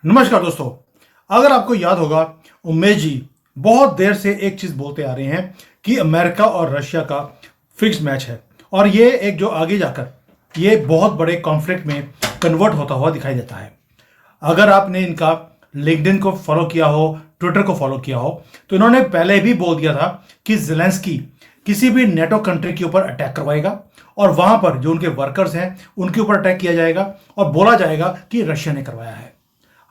नमस्कार दोस्तों। अगर आपको याद होगा, उमेश जी बहुत देर से एक चीज बोलते आ रहे हैं कि अमेरिका और रशिया का फिक्स मैच है और ये एक जो आगे जाकर ये बहुत बड़े कॉन्फ्लिक्ट में कन्वर्ट होता हुआ दिखाई देता है। अगर आपने इनका लिंक्डइन को फॉलो किया हो, ट्विटर को फॉलो किया हो, तो इन्होंने पहले भी बोल दिया था कि जेलेंस्की किसी भी नेटो कंट्री के ऊपर अटैक करवाएगा और वहां पर जो उनके वर्कर्स हैं उनके ऊपर अटैक किया जाएगा और बोला जाएगा कि रशिया ने करवाया है।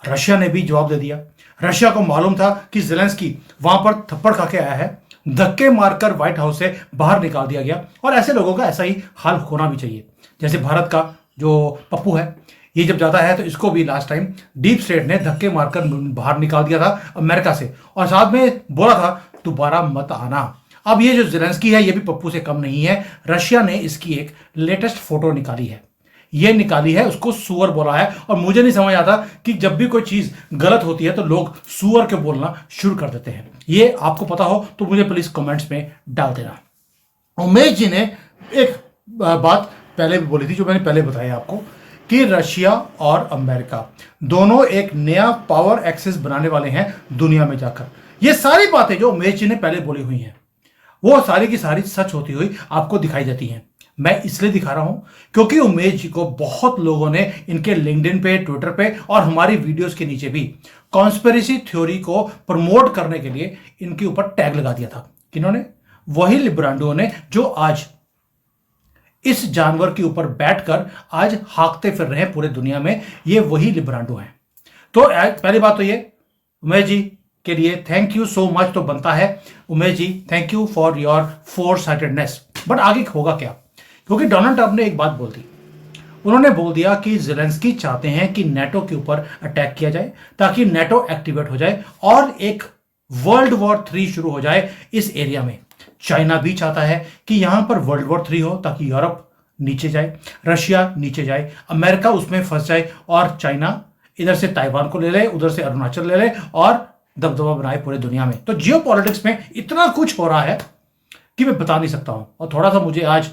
रशिया ने भी जवाब दे दिया। रशिया को मालूम था कि जेलेंस्की वहां पर थप्पड़ खा के आया है, धक्के मारकर व्हाइट हाउस से बाहर निकाल दिया गया और ऐसे लोगों का ऐसा ही हाल होना भी चाहिए। जैसे भारत का जो पप्पू है, ये जब जाता है तो इसको भी लास्ट टाइम डीप स्टेट ने धक्के मारकर बाहर निकाल दिया था अमेरिका से और साथ में बोला था दोबारा मत आना। अब ये जो जेलेंस्की है ये भी पप्पू से कम नहीं है। रशिया ने इसकी एक लेटेस्ट फोटो निकाली है, ये निकाली है, उसको सुअर बोला है और मुझे नहीं समझ आता कि जब भी कोई चीज गलत होती है तो लोग सुअर के बोलना शुरू कर देते हैं। ये आपको पता हो तो मुझे प्लीज कमेंट्स में डाल देना। उमेश जी ने एक बात पहले भी बोली थी जो मैंने पहले बताया आपको कि रशिया और अमेरिका दोनों एक नया पावर एक्सेस बनाने वाले हैं दुनिया में जाकर। ये सारी बातें जो उमेश जी ने पहले बोली हुई हैं वो सारी की सारी सच होती हुई आपको दिखाई देती हैं। मैं इसलिए दिखा रहा हूं क्योंकि उमेश जी को बहुत लोगों ने इनके लिंक्डइन पे, ट्विटर पे और हमारी वीडियोस के नीचे भी कॉन्स्पिरेसी थ्योरी को प्रमोट करने के लिए इनके ऊपर टैग लगा दिया था। किन्होंने? वही लिब्रांडो ने जो आज इस जानवर के ऊपर बैठकर आज हाकते फिर रहे हैं पूरे दुनिया में। ये वही लिब्रांडो हैं। तो पहली बात तो ये उमेश जी के लिए थैंक यू सो मच तो बनता है। Umesh ji thank you for your foresightedness. But आगे होगा क्या? क्योंकि डोनाल्ड ट्रंप ने एक बात बोल दी। उन्होंने बोल दिया कि जेलेंस्की चाहते हैं कि नेटो के ऊपर अटैक किया जाए ताकि नेटो एक्टिवेट हो जाए और एक वर्ल्ड वॉर 3 शुरू हो जाए इस एरिया में। चाइना भी चाहता है कि यहां पर वर्ल्ड वॉर 3 हो ताकि यूरोप नीचे जाए, रशिया नीचे जाए, अमेरिका उसमें फंस जाए और चाइना इधर से ताइवान को ले ले, उधर से अरुणाचल ले ले और दबदबा बनाए पूरे दुनिया में। तो जियो पॉलिटिक्स में इतना कुछ हो रहा है कि मैं बता नहीं सकता हूं। और थोड़ा सा मुझे आज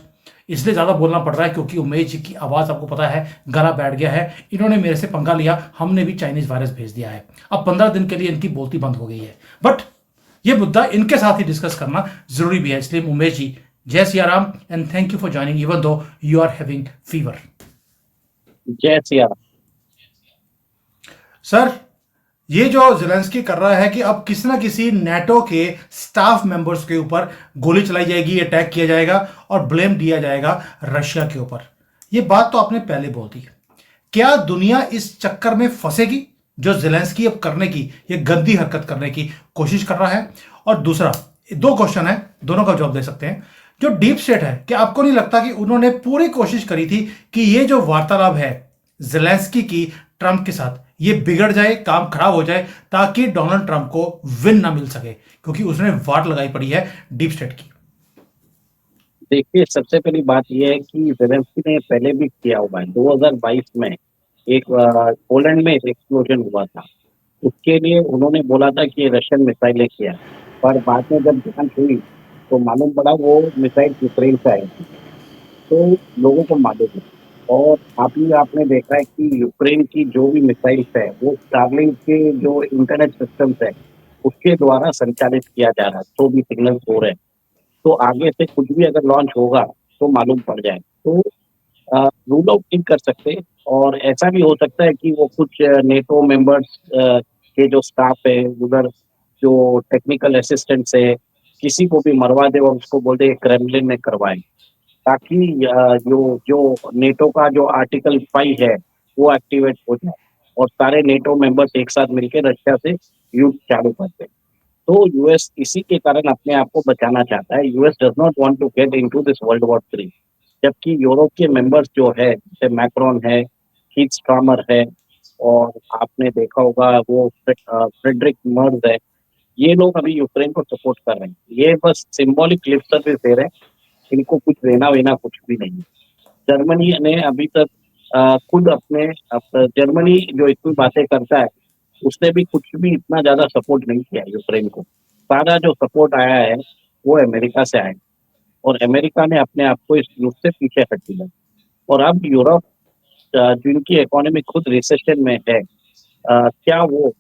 इसलिए ज्यादा बोलना पड़ रहा है क्योंकि उमेश जी की आवाज आपको पता है गला बैठ गया है। इन्होंने मेरे से पंगा लिया, हमने भी चाइनीज वायरस भेज दिया है। अब 15 दिन के लिए इनकी बोलती बंद हो गई है। बट ये मुद्दा इनके साथ ही डिस्कस करना जरूरी भी है। इसलिए Umesh ji Jai Siya Ram and thank you for joining even though you are having fever. Jai Siya Ram. Sir, ये जो जेलेंस्की कर रहा है कि अब किसी ना किसी नेटो के स्टाफ मेंबर्स के ऊपर गोली चलाई जाएगी, अटैक किया जाएगा और ब्लेम दिया जाएगा रशिया के ऊपर। ये बात तो आपने पहले बोल दी। क्या दुनिया इस चक्कर में फंसेगी जो जेलेंस्की अब करने की, ये गंदी हरकत करने की कोशिश कर रहा है? और दूसरा, दो क्वेश्चन है, दोनों का जवाब दे सकते हैं। जो डीप स्टेट है, क्या आपको नहीं लगता कि उन्होंने पूरी कोशिश करी थी कि ये जो वार्तालाप है जेलेंस्की की ट्रंप के साथ ये बिगड़ जाए, काम खराब हो जाए ताकि डोनाल्ड ट्रंप को विन ना मिल सके, क्योंकि उसने वाट लगाई पड़ी है डीप स्टेट की। देखिए, सबसे पहली बात ये है कि ज़ेलेंस्की ने पहले भी किया हुआ है। 2022 में एक पोलैंड में एक एक्सप्लोजन हुआ था। उसके लिए उन्होंने बोला था कि ये रशियन मिसाइलें किया है। पर बाद में जब जाँच हुई, तो मालूम पड़ा वो मिसाइल यूक्रेन से आई थी। तो लोगों को मालूम है। और अभी आपने देखा है कि यूक्रेन की जो भी मिसाइल्स है, वो स्टारलिंक के जो इंटरनेट सिस्टम्स है, उसके द्वारा संचालित किया जा रहा है, जो भी सिग्नल्स हो रहे हैं। तो आगे से कुछ भी अगर लॉन्च होगा तो मालूम पड़ जाए। तो रूल आउट नहीं कर सकते। और ऐसा भी हो सकता है कि वो कुछ नेटो मेंबर्स के जो स्टाफ है उधर, जो टेक्निकल असिस्टेंट्स है, किसी को भी मरवा दे और उसको बोल दे क्रेमलिन में करवाएं, ताकि जो जो नेटो का जो आर्टिकल 5 है वो एक्टिवेट हो जाए और सारे नेटो मेंबर्स एक साथ मिलकर रशिया से युद्ध चालू कर दें। तो यूएस इसी के कारण अपने आप को बचाना चाहता है। US does not want to get into this world war 3। जबकि यूरोप के मेंबर्स जो है, जैसे मैक्रोन है, कीथ स्टार्मर है, और आपने देखा होगा वो फ्रेडरिक मर्ज है, ये लोग अभी यूक्रेन को सपोर्ट कर रहे हैं। ये बस सिंबॉलिक लिप सर्विस दे रहे हैं, इनको कुछ देना-वेना कुछ भी नहीं है। जर्मनी ने अभी तक खुद अपने जर्मनी जो इतनी बातें करता है, उसने भी कुछ भी इतना ज़्यादा सपोर्ट नहीं किया यूक्रेन को। सारा जो सपोर्ट आया है, वो अमेरिका से आया है और अमेरिका ने अपने आप को इस युद्ध से पीछे हट दिया। और अब यूरोप, जिनकी इकोनॉमी खुद रिसेशन में है, क्या वो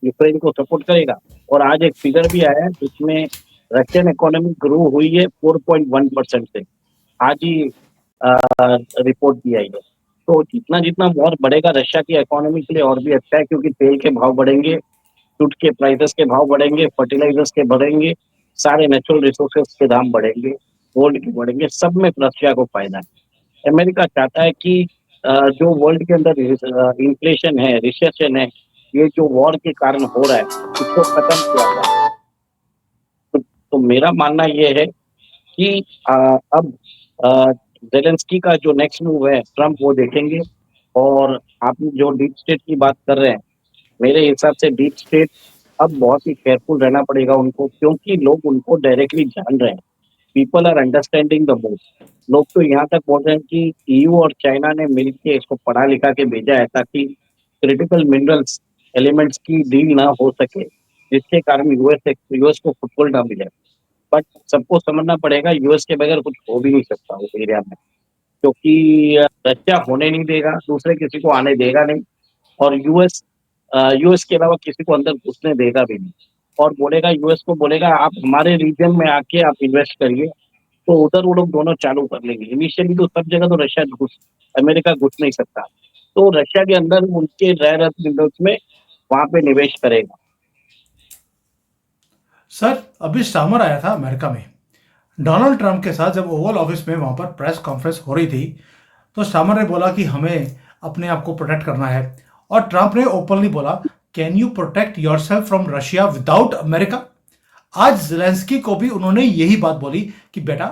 यूक्रेन को सपोर्ट करेगा? और आज एक फिगर भी आया है जिसमें रशियन इकोनॉमी ग्रो हुई है 4.1% से। आज ही रिपोर्ट दी आई है। तो जितना जितना वॉर बढ़ेगा रशिया की इकोनॉमी के लिए और भी अच्छा है, क्योंकि तेल के भाव बढ़ेंगे, क्रूड के प्राइसेस के भाव बढ़ेंगे, फर्टिलाइजर्स के बढ़ेंगे, सारे नेचुरल रिसोर्सेज के दाम बढ़ेंगे, गोल्ड के बढ़ेंगे, सब में रशिया को फायदा है। अमेरिका चाहता है कि जो वर्ल्ड के अंदर इन्फ्लेशन है, रिसेशन है, ये जो वॉर के कारण हो रहा है, इसको खत्म किया जाए। तो मेरा मानना ये है कि अब ज़ेलेंस्की का जो नेक्स्ट मूव है ट्रम्प वो देखेंगे। और आप जो डीप स्टेट की बात कर रहे हैं, मेरे हिसाब से डीप स्टेट अब बहुत ही केयरफुल रहना पड़ेगा उनको, क्योंकि लोग उनको डायरेक्टली जान रहे हैं। People are understanding the move. लोग तो यहाँ तक बोल रहे हैं कि ईयू और चाइना ने मिलके इसको पढ़ा लिखा के भेजा है ताकि क्रिटिकल मिनरल्स एलिमेंट्स की डील ना हो सके, जिसके कारण यूएस को फुटबॉल ना मिले। बट सबको समझना पड़ेगा यूएस के बगैर कुछ हो भी नहीं सकता उस एरिया में, क्योंकि रशिया होने नहीं देगा, दूसरे किसी को आने देगा नहीं, और यूएस के अलावा किसी को अंदर घुसने देगा भी नहीं। और बोलेगा, यूएस को बोलेगा आप हमारे रीजन में आके आप इन्वेस्ट करिए, तो उधर वो लोग दोनों चालू कर लेंगे। इनिशियली तो सब जगह तो अमेरिका घुस नहीं सकता, तो रशिया के अंदर उनके रह रहे मिनरल्स में वहां पे निवेश करेगा। सर अभी स्टामर आया था अमेरिका में डोनाल्ड ट्रंप के साथ, जब ओवल ऑफिस में वहां पर प्रेस कॉन्फ्रेंस हो रही थी, तो स्टामर ने बोला कि हमें अपने आप को प्रोटेक्ट करना है। और ट्रंप ने ओपनली बोला, can you protect your self from Russia without America. आज जेलेंस्की को भी उन्होंने यही बात बोली कि बेटा,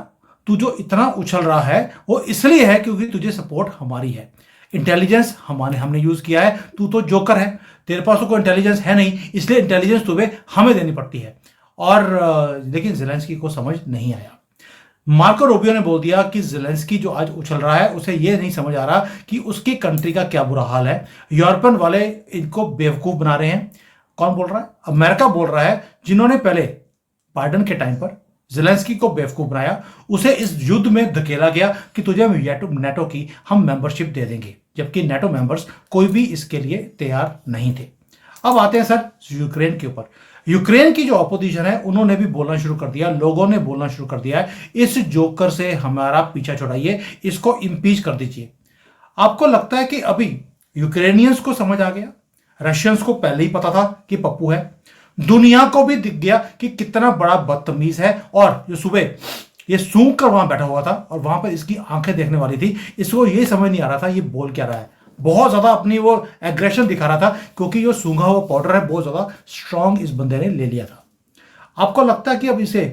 तू जो इतना उछल रहा है वो इसलिए है क्योंकि तुझे सपोर्ट हमारी है। इंटेलिजेंस हमने यूज किया है, तू तो जोकर है, तेरे पास तो कोई इंटेलिजेंस है नहीं, इसलिए इंटेलिजेंस तुम्हें हमें देनी पड़ती है। और लेकिन जेलेंस्की को समझ नहीं आया। मार्को रूबियो ने बोल दिया कि जेलेंस्की जो आज उछल रहा है उसे यह नहीं समझ आ रहा कि उसकी कंट्री का क्या बुरा हाल है। यूरोपियन वाले इनको बेवकूफ बना रहे हैं। कौन बोल रहा है? अमेरिका बोल रहा है, जिन्होंने पहले बाइडन के टाइम पर जेलेंस्की को बेवकूफ बनाया, उसे इस युद्ध में धकेला गया कि तुझे नेटो की हम मेंबरशिप दे देंगे, जबकि नेटो मेंबर्स कोई भी इसके लिए तैयार नहीं थे। अब आते हैं सर यूक्रेन के ऊपर। यूक्रेन की जो अपोजिशन है उन्होंने भी बोलना शुरू कर दिया, लोगों ने बोलना शुरू कर दिया है, इस जोकर से हमारा पीछा छुड़ाइए, इसको इम्पीच कर दीजिए। आपको लगता है कि अभी यूक्रेनियंस को समझ आ गया? रशियंस को पहले ही पता था कि पप्पू है, दुनिया को भी दिख गया कि कितना बड़ा बदतमीज है। और जो सुबह ये सूंघ कर वहां बैठा हुआ था और वहां पर इसकी आंखें देखने वाली थी, इसको ये समझ नहीं आ रहा था ये बोल क्या रहा है। बहुत ज्यादा अपनी वो एग्रेशन दिखा रहा था, क्योंकि जो सूंघा हुआ पाउडर है बहुत ज्यादा स्ट्रांग इस बंदे ने ले लिया था। आपको लगता है कि अब इसे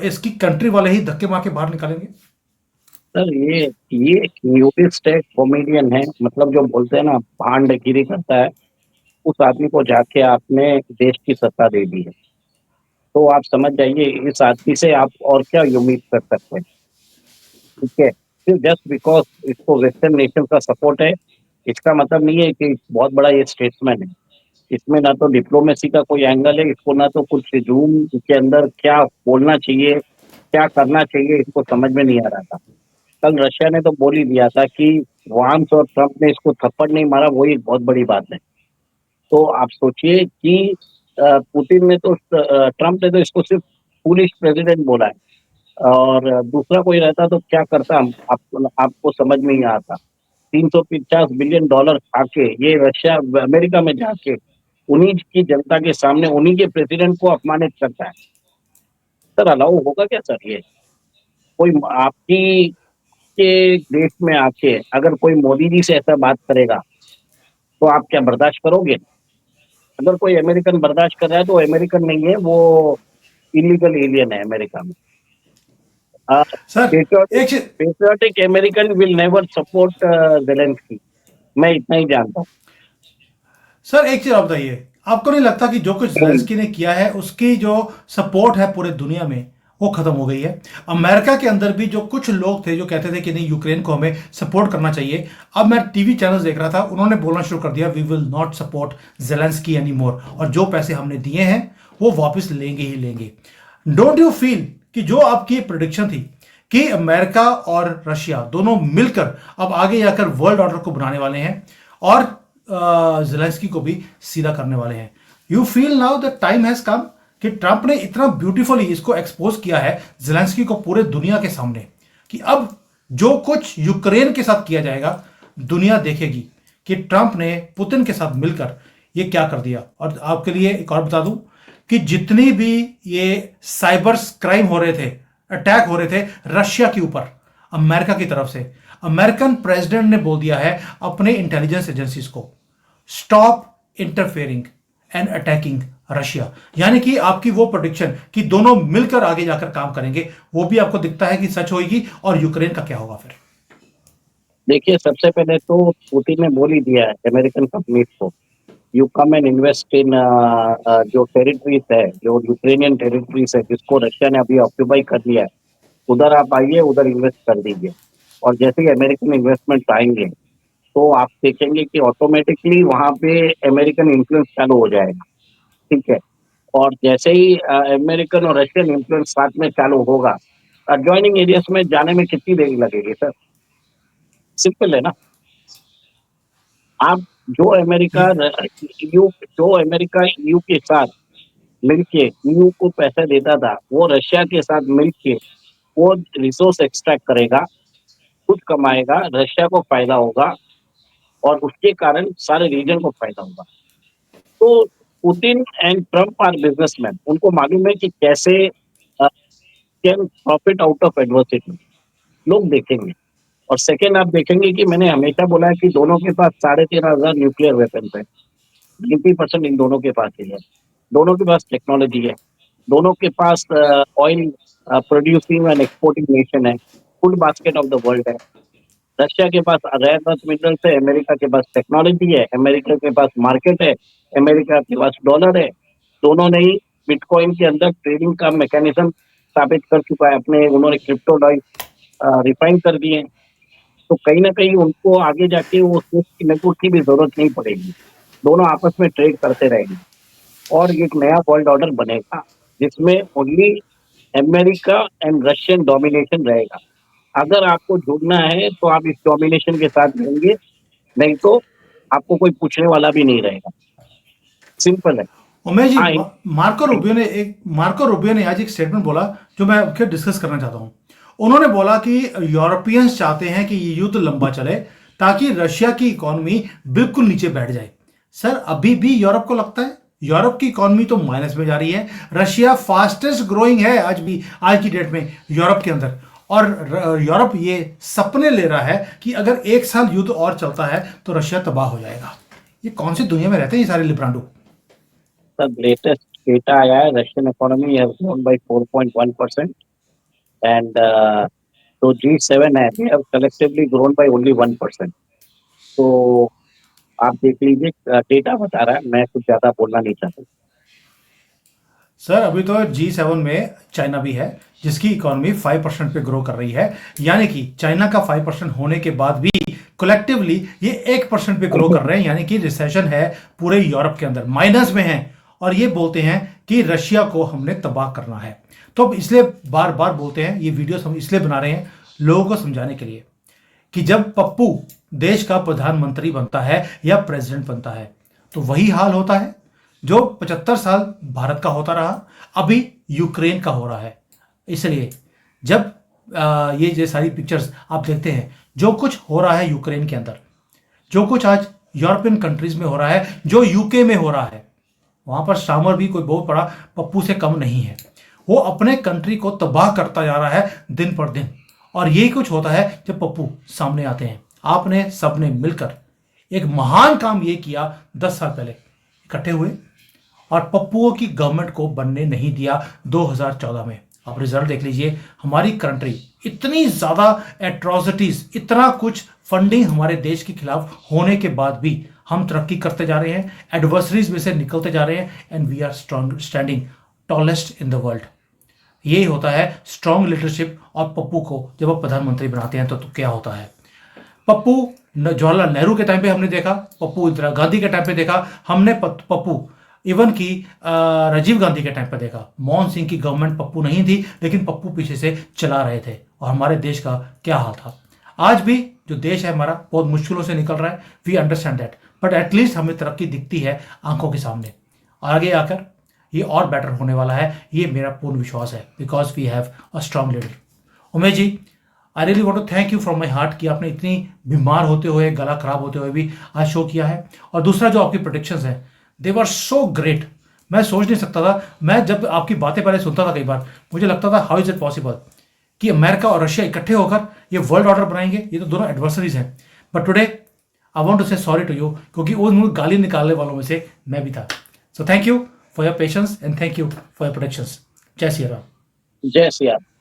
इसकी कंट्री वाले ही धक्के मार के बाहर निकालेंगे? सर ये न्यूडिस्ट है, कॉमेडियन है, मतलब जो बोलते हैं ना भांडगिरी करता है, उस आदमी को जाके आपने देश की सत्ता दे दी है। तो आप समझ जाइए इस आदमी से आप और क्या उम्मीद कर सकते हैं। ठीक है, सिर्फ जस्ट बिकॉज इसको वेस्टर्न नेशन का सपोर्ट है, इसका मतलब नहीं है कि बहुत बड़ा ये स्टेट्समैन है। इसमें ना तो डिप्लोमेसी का कोई एंगल है, इसको ना तो कुछ जूम के अंदर क्या बोलना चाहिए, क्या करना चाहिए, इसको समझ में नहीं आ रहा था। कल रशिया ने तो बोल ही दिया था कि वांस और ट्रंप ने इसको थप्पड़ नहीं मारा, वो एक बहुत बड़ी बात है। तो आप सोचिए कि पुतिन ने तो ट्रंप ने तो इसको सिर्फ फूलिश प्रेसिडेंट बोला है, और दूसरा कोई रहता तो क्या करता हम आपको समझ में ही आता। $350 बिलियन खा के ये रशिया अमेरिका में जाके उन्हीं की जनता के सामने उन्हीं के प्रेसिडेंट को अपमानित करता है। सर अलाउ होगा क्या सर? ये कोई आपकी के देश में आके अगर कोई मोदी जी से ऐसा बात करेगा तो आप क्या बर्दाश्त करोगे? अगर कोई अमेरिकन बर्दाश्त कर रहा है तो अमेरिकन नहीं है, वो इलीगल एलियन है अमेरिका में। सर पेट्रियोटिक एक चीज, patriotic American will never support Zelensky, मैं इतना ही जानता सर एक चीज आप बताइए, आपको नहीं लगता कि जो कुछ हूँ। जेलेंस्की ने किया है उसकी जो सपोर्ट है पूरे दुनिया में वो खत्म हो गई है? अमेरिका के अंदर भी जो कुछ लोग थे जो कहते थे कि नहीं यूक्रेन को हमें सपोर्ट करना चाहिए, अब मैं टीवी चैनल्स देख रहा था, उन्होंने बोलना शुरू कर दिया, we will not support Zelensky any more, और जो पैसे हमने दिए हैं वो वापस लेंगे ही लेंगे। डोंट यू फील कि जो आपकी प्रोडिक्शन थी कि अमेरिका और रशिया दोनों मिलकर अब आगे जाकर वर्ल्ड ऑर्डर को बनाने वाले हैं, और ज़ेलेंस्की को भी सीधा करने वाले हैं। You feel now the time has come कि ट्रंप ने इतना ब्यूटीफुली इसको एक्सपोज किया है ज़ेलेंस्की को पूरे दुनिया के सामने कि अब जो कुछ यूक्रेन के साथ किया जाएगा दुनिया देखेगी कि ट्रंप ने पुतिन के साथ मिलकर ये क्या कर दिया। और आपके लिए एक और बता दूं कि जितनी भी ये साइबर क्राइम हो रहे थे, अटैक हो रहे थे रशिया के ऊपर अमेरिका की तरफ से, अमेरिकन प्रेसिडेंट ने बोल दिया है अपने इंटेलिजेंस एजेंसीज को, stop interfering and attacking Russia. यानी कि आपकी वो प्रोडिक्शन कि दोनों मिलकर आगे जाकर काम करेंगे वो भी आपको दिखता है कि सच होगी। और यूक्रेन का क्या होगा फिर? देखिए, सबसे पहले तो पुतिन ने बोल ही दिया है अमेरिकन कंपनीज को, you come and invest in जो टेरिटरीज है, जो यूक्रेनियन टेरिटरीज है जिसको रशिया ने अभी ऑक्यूपाई कर लिया है, उधर आप आइए, उधर इन्वेस्ट कर दीजिए। और जैसे ही अमेरिकन इन्वेस्टमेंट आएंगे तो आप देखेंगे कि ऑटोमेटिकली वहां पे अमेरिकन इन्फ्लुएंस चालू हो जाएगा। ठीक है। और जैसे ही अमेरिकन और रशियन इन्फ्लुएंस साथ में चालू होगा, एडजॉइनिंग एरियाज में जाने में कितनी देरी लगेगी सर? सिंपल है ना। आप जो अमेरिका ये ईयू के साथ मिलके ईयू को पैसा देता था, वो रशिया के साथ मिलके वो रिसोर्स एक्सट्रैक्ट करेगा, खुद कमाएगा, रशिया को फायदा होगा और उसके कारण सारे रीजन को फायदा होगा। तो Putin and Trump are businessman, उनको मालूम है कि कैसे can profit out of adversity, लोग देखेंगे। और सेकेंड, आप देखेंगे कि मैंने हमेशा बोला है कि दोनों के पास 13,500 न्यूक्लियर वेपन है, 90% इन दोनों के पास ही है। दोनों के पास टेक्नोलॉजी है, दोनों के पास oil producing and exporting nation है, full basket of the world है। रशिया के पास रेयर अर्थ मिनरल्स है, अमेरिका के पास टेक्नोलॉजी है, अमेरिका के पास मार्केट है, अमेरिका के पास डॉलर है। दोनों ने ही बिटकॉइन के अंदर ट्रेडिंग का मैकेनिज्म स्थापित कर चुका है, अपने उन्होंने क्रिप्टो रिफाइन कर दिए हैं। तो कहीं ना कहीं उनको आगे जाके वो स्विफ्ट की नेटवर्क की भी जरूरत नहीं पड़ेगी, दोनों आपस में ट्रेड करते रहेंगे और एक नया वर्ल्ड ऑर्डर बनेगा जिसमें only America and Russian domination रहेगा। अगर आपको जुड़ना है तो आप इस डोमिनेशन के साथ रहेंगे, नहीं तो आपको कोई पूछने वाला भी नहीं रहेगा। सिंपल है। उमेश जी, हाँ, मार्को रूबियो ने आज एक स्टेटमेंट बोला जो मैं आपके डिस्कस करना चाहता हूं। उन्होंने बोला कि यूरोपियंस चाहते हैं कि ये युद्ध लंबा चले ताकि रशिया की इकोनॉमी बिल्कुल नीचे बैठ जाए। सर, अभी भी यूरोप को लगता है यूरोप की इकोनॉमी तो माइनस में जा रही है। रशिया फास्टेस्ट ग्रोइंग है आज भी, आज की डेट में यूरोप के अंदर। और यूरोप ये सपने ले रहा है कि अगर एक साल युद्ध और चलता है तो रशिया तबाह हो जाएगा। ये कौन सी दुनिया में रहते हैं ये सारे लिब्रांडो? सर, लेटेस्ट डेटा आया है, Russian economy has grown by 4.1% and तो G7 है, they have collectively grown by only 1%। तो आप देख लीजिए, डेटा बता रहा है, मैं कुछ ज्यादा बोलना नहीं चाहता। सर, अभी तो G7 में चाइना भी है जिसकी इकोनॉमी 5% पे ग्रो कर रही है। यानी कि चाइना का 5% होने के बाद भी कलेक्टिवली ये 1% पे ग्रो कर रहे हैं। यानी कि रिसेशन है पूरे यूरोप के अंदर, माइनस में है। और ये बोलते हैं कि रशिया को हमने तबाह करना है। तो अब इसलिए बार बार बोलते हैं, ये वीडियो हम इसलिए बना रहे हैं लोगों को समझाने के लिए कि जब पप्पू देश का प्रधानमंत्री बनता है या प्रेसिडेंट बनता है तो वही हाल होता है जो 75 साल भारत का होता रहा, अभी यूक्रेन का हो रहा है। इसलिए जब ये सारी पिक्चर्स आप देखते हैं, जो कुछ हो रहा है यूक्रेन के अंदर, जो कुछ आज यूरोपियन कंट्रीज में हो रहा है, जो यूके में हो रहा है, वहां पर स्टामर भी कोई बहुत बड़ा पप्पू से कम नहीं है। वो अपने कंट्री को तबाह करता जा रहा है दिन पर दिन। और यही कुछ होता है जब पप्पू सामने आते हैं। आपने सबने मिलकर एक महान काम ये किया 10 साल पहले, इकट्ठे हुए और पप्पुओं की गवर्नमेंट को बनने नहीं दिया 2014 में। आप रिजल्ट देख लीजिए, हमारी कंट्री इतनी ज्यादा एट्रोसिटीज, इतना कुछ फंडिंग हमारे देश के खिलाफ होने के बाद भी हम तरक्की करते जा रहे हैं, एडवर्सरीज में से निकलते जा रहे हैं and we are strong standing tallest in the world. यही होता है स्ट्रॉन्ग लीडरशिप। और पप्पू को जब आप प्रधानमंत्री बनाते हैं तो क्या होता है? पप्पू जवाहरलाल नेहरू के टाइम पे हमने देखा, पप्पू इंदिरा गांधी के टाइम पे देखा हमने, पप्पू इवन की राजीव गांधी के टाइम पे देखा। मनमोहन सिंह की गवर्नमेंट पप्पू नहीं थी लेकिन पप्पू पीछे से चला रहे थे और हमारे देश का क्या हाल था। आज भी जो देश है हमारा बहुत मुश्किलों से निकल रहा है, we understand that, but at least हमें तरक्की दिखती है आंखों के सामने। आगे आकर ये और बेटर होने वाला है, ये मेरा पूर्ण विश्वास है, because we have a strong leader. Umesh ji, I really want to thank you from my heart कि आपने इतनी बीमार होते हुए, गला खराब होते हुए भी आज शो किया है। और दूसरा, जो आपकी प्रोडिक्शंस हैं, दे वर सो ग्रेट। मैं सोच नहीं सकता था, मैं जब आपकी बातें पहले सुनता था कई बार, मुझे लगता था हाउ इज इट पॉसिबल कि अमेरिका और रशिया इकट्ठे होकर ये वर्ल्ड ऑर्डर बनाएंगे, ये तो दोनों एडवर्सरीज हैं। But today I want to say sorry to you, क्योंकि उन गाली निकालने वालों में से मैं भी था। So thank you for your patience and thank you for your productions. जय श्री राम। जय श्री राम।